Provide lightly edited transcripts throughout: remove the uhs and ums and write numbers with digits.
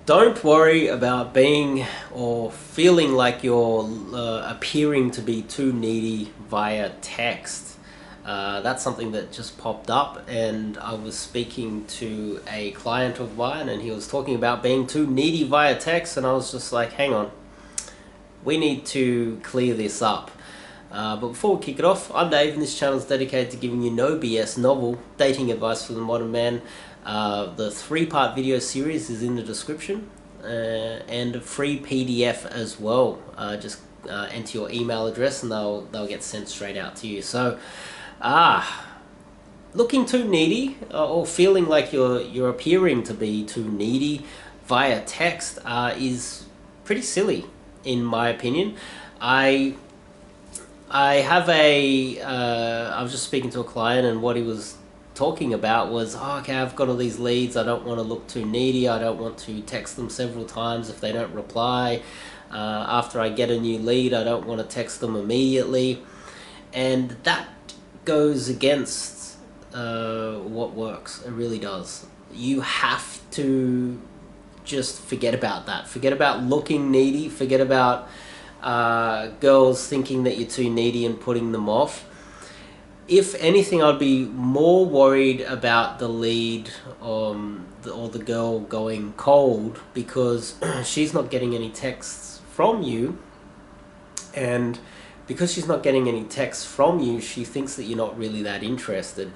Don't worry about being or feeling like you're appearing to be too needy via text. That's something that just popped up, and I was speaking to a client of mine and he was talking about being too needy via text, and I was just like, hang on, we need to clear this up. But before we kick it off, I'm Dave, and this channel is dedicated to giving you no BS novel dating advice for the modern man. The 3-part video series is in the description, and a free PDF as well. Just enter your email address and they'll get sent straight out to you. So, looking too needy or feeling like you're appearing to be too needy via text is pretty silly, in my opinion. I have I was just speaking to a client, and what he was talking about was, oh, okay, I've got all these leads, I don't want to look too needy, I don't want to text them several times if they don't reply. After I get a new lead, I don't want to text them immediately. And that goes against what works. It really does. You have to just forget about that. Forget about looking needy, forget about girls thinking that you're too needy and putting them off. If anything, I'd be more worried about the lead or the girl going cold, because she's not getting any texts from you, and because she's not getting any texts from you, she thinks that you're not really that interested.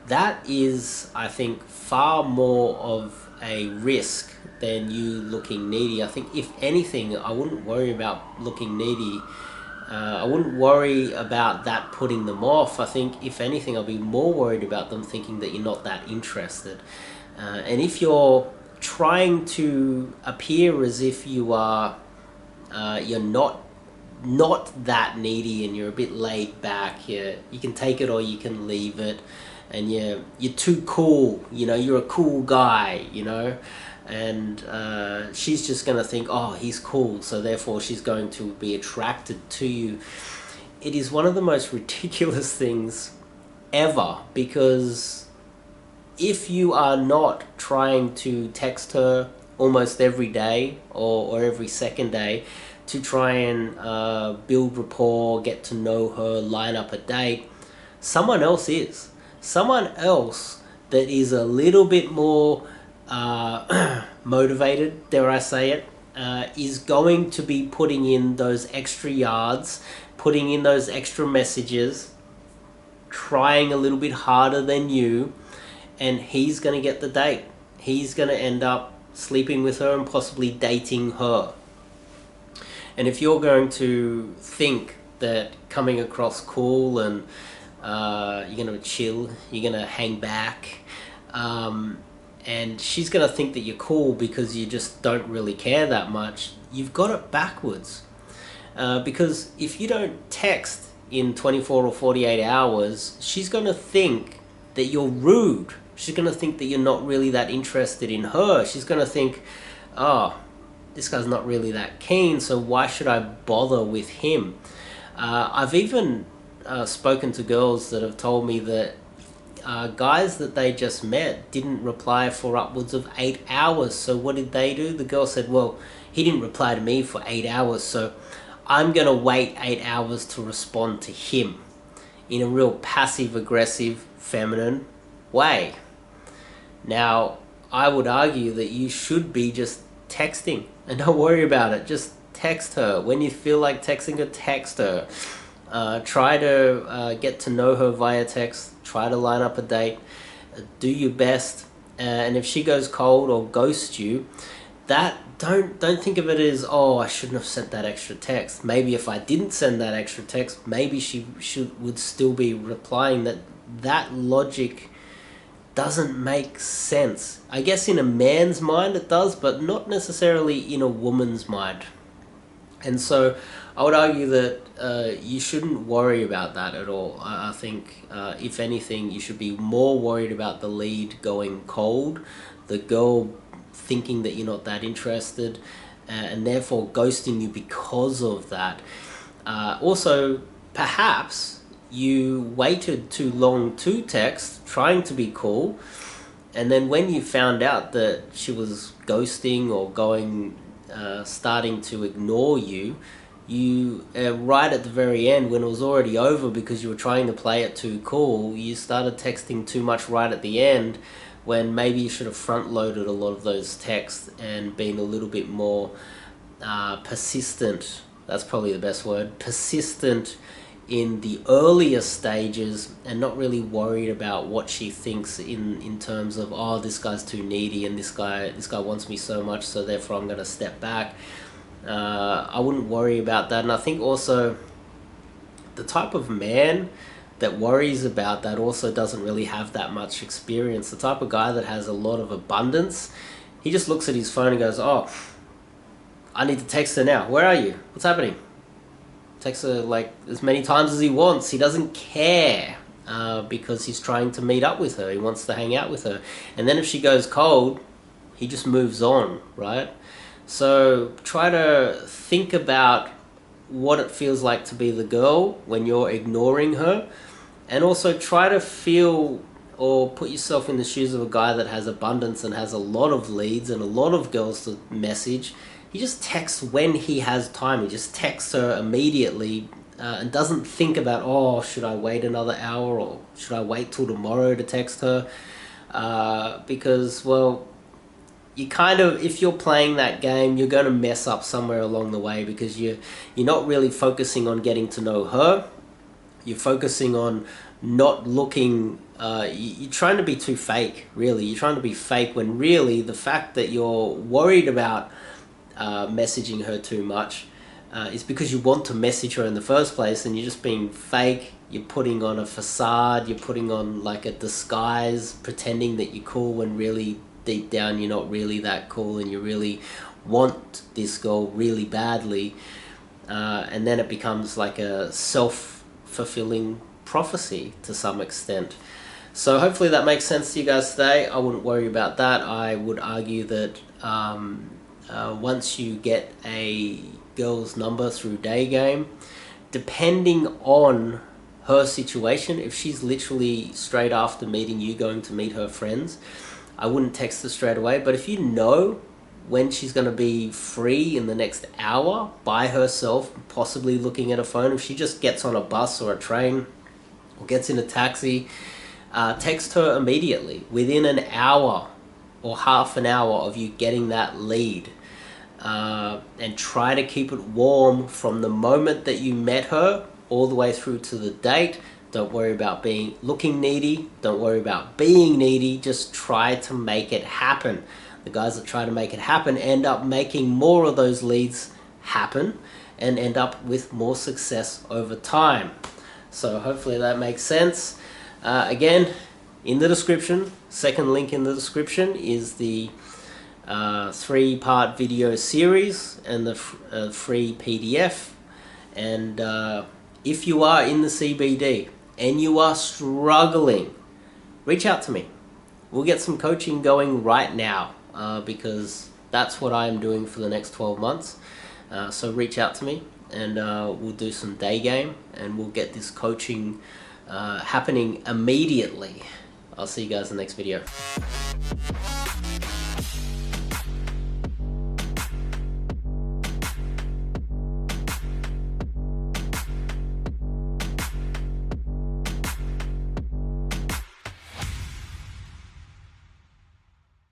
That is, I think, far more of a risk than you looking needy. I think, if anything, I wouldn't worry about looking needy. I wouldn't worry about that putting them off. I think, if anything, I'll be more worried about them thinking that you're not that interested. And if you're trying to appear as if you are, you're not that needy, and you're a bit laid back, you can take it or you can leave it, and you're too cool, you're a cool guy, and she's just going to think, oh, he's cool, so therefore she's going to be attracted to you. It is one of the most ridiculous things ever, because if you are not trying to text her almost every day or every second day to try and build rapport, get to know her, line up a date, someone else is. Someone else that is a little bit more motivated, dare I say it, is going to be putting in those extra yards, putting in those extra messages, trying a little bit harder than you, and he's going to get the date. He's going to end up sleeping with her and possibly dating her. And if you're going to think that coming across cool and you're going to chill, you're going to hang back, and she's going to think that you're cool because you just don't really care that much, you've got it backwards. Because if you don't text in 24 or 48 hours, she's going to think that you're rude. She's going to think that you're not really that interested in her. She's going to think, oh, this guy's not really that keen, so why should I bother with him? I've even spoken to girls that have told me that guys that they just met didn't reply for upwards of 8 hours. So what did they do? The girl said, well, he didn't reply to me for 8 hours, so I'm going to wait 8 hours to respond to him, in a real passive-aggressive, feminine way. Now, I would argue that you should be just texting, and don't worry about it. Just text her. When you feel like texting her, text her. Try to get to know her via text. Try to line up a date. Do your best. And if she goes cold or ghosts you, don't think of it as, oh, I shouldn't have sent that extra text. Maybe if I didn't send that extra text, maybe she would still be replying. That logic doesn't make sense. I guess in a man's mind it does, but not necessarily in a woman's mind. And so I would argue that you shouldn't worry about that at all. I think, if anything, you should be more worried about the lead going cold, the girl thinking that you're not that interested, and therefore ghosting you because of that. Also, perhaps you waited too long to text, trying to be cool, And then when you found out that she was ghosting or starting to ignore you, right at the very end, when it was already over because you were trying to play it too cool, you started texting too much right at the end, when maybe you should have front-loaded a lot of those texts and been a little bit more persistent. That's probably the best word. Persistent in the earlier stages, and not really worried about what she thinks in terms of, oh, this guy's too needy and this guy wants me so much, so therefore I'm going to step back. I wouldn't worry about that. And I think also the type of man that worries about that also doesn't really have that much experience. The type of guy that has a lot of abundance, he just looks at his phone and goes, oh, I need to text her now. Where are you? What's happening? Text her like as many times as he wants. He doesn't care because he's trying to meet up with her. He wants to hang out with her. And then if she goes cold, he just moves on, right? So try to think about what it feels like to be the girl when you're ignoring her. And also try to feel or put yourself in the shoes of a guy that has abundance and has a lot of leads and a lot of girls to message. He just texts when he has time. He just texts her immediately and doesn't think about, oh, should I wait another hour or should I wait till tomorrow to text her? Because, well, you kind of, if you're playing that game, you're going to mess up somewhere along the way, because you're not really focusing on getting to know her. You're focusing on not looking, you're trying to be too fake, really. You're trying to be fake when really the fact that you're worried about messaging her too much is because you want to message her in the first place, and you're just being fake. You're putting on a facade, you're putting on like a disguise, pretending that you're cool when really deep down you're not really that cool, and you really want this girl really badly, and then it becomes like a self-fulfilling prophecy to some extent. So hopefully that makes sense to you guys today. I wouldn't worry about that. I would argue that once you get a girl's number through Daygame, depending on her situation, if she's literally straight after meeting you going to meet her friends, I wouldn't text her straight away. But if you know when she's going to be free in the next hour by herself, possibly looking at a phone, if she just gets on a bus or a train or gets in a taxi, text her immediately within an hour or half an hour of you getting that lead. And try to keep it warm from the moment that you met her all the way through to the date. Don't worry about looking needy. Don't worry about being needy. Just try to make it happen. The guys that try to make it happen end up making more of those leads happen and end up with more success over time. So hopefully that makes sense. Again, in the description, second link in the description is the 3-part video series and the free PDF. And if you are in the CBD and you are struggling, reach out to me. We'll get some coaching going right now, because that's what I am doing for the next 12 months. So reach out to me, and we'll do some Daygame, and we'll get this coaching happening immediately. I'll see you guys in the next video.